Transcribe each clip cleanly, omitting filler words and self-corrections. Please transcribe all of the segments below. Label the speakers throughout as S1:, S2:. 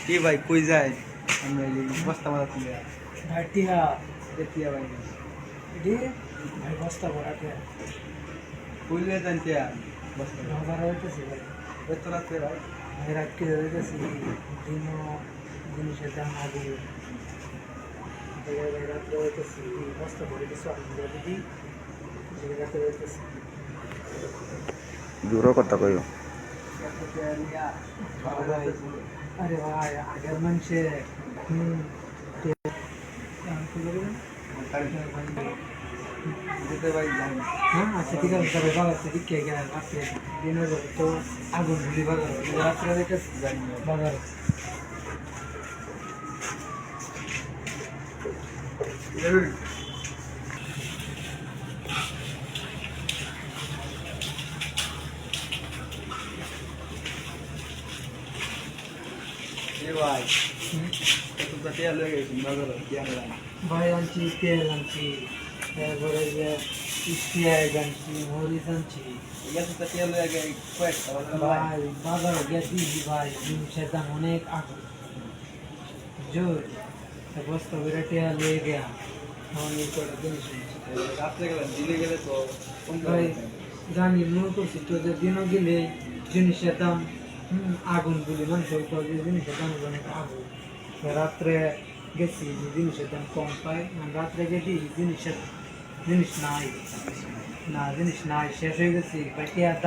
S1: কি ভাই কই যায় আমরা এই বস্তা মারা তুলে
S2: ভাটিয়া
S1: দেখিয়া ভাই
S2: এটি ভাই বস্তা ভরাটিয়া
S1: কইলে জানতে বস্তা
S2: বাজার হইতেছে ভাই
S1: এত রাত্রে ভাই
S2: ভাই রাখতে হইতেছি দিন জিনিসের দাম আগে ভাই রাত্রে হইতেছি বস্তা ভরে কিছু আনন্দ দিদি রাত্রে হইতেছি
S3: দূরও কথা কইও
S2: আরে ভাই আগের মানুষে
S1: যেতে ভাই যাই
S2: হ্যাঁ আচ্ছা ঠিক আছে তবে বাজার থেকে কে গেলেন রাত্রে দিনের বেলা তো আগুন ঢুলি বাজার রাত্রে হইতেছি
S1: জানি
S2: বাজার
S1: এ ভাই কত টাকা লয়ে গেছেন বাজারে জ্ঞান নাই
S2: ভাই আনছি তেল আনছি তারপরে যে পেঁয়াজ আনছি মরিচ আনছি
S1: এত টাকা লয়ে গে কয়েকটা
S2: ভাই বাজারে গেছি ভাই জিনিসের দাম অনেক আগুন জোর বস্তা করে টেয়া লয়ে গেয়া আমার এই কটা জিনিস আনছি।
S1: রাত্রে গেলেন দিনে গেলে তো কম
S2: ভাই জানি মনে করছি তো যে দিনও গেলে জিনিসের দাম আগুন বলি মানুষ জিনিসের দাম অনেক আগুন রাত্রে গেছি যে জিনিসের দাম কম পাই রাত্রে গেছি জিনিস নাই না জিনিস নাই শেষ হয়ে গেছি ভাই টেহার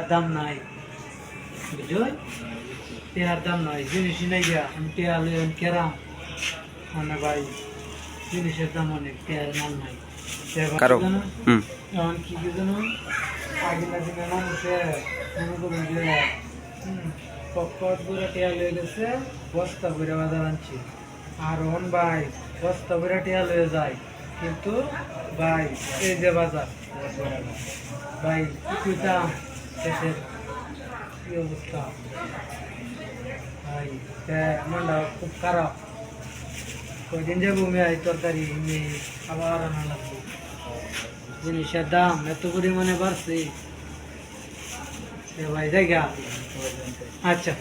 S2: দাম নাই বুঝছো টেহার দাম নাই জিনিসই নাই গিয়া আমি টেহা লই কেরাম মানে ভাই জিনিসের দাম অনেক টেহার নাম নাই
S3: কারো
S2: এখন কি কি জানো আগের দিনে মানুষে মনে করুন যে পকট করে টেয়া লয়ে গেছে বস্তা করে বাজার আনছি আর ওন ভাই বস্তা করে টেয়া লয়ে যায় কিন্তু ভাই এই যে বাজার ভাই কি দাম দেশের কি অবস্থা ভাই মনটা খুব খারাপ কয়দিন যাবো মেয়ে তরকারি আবার আনা লাগবে জিনিসের দাম এত পরিমাণে বাড়ছে ভাই জায়গা আচ্ছা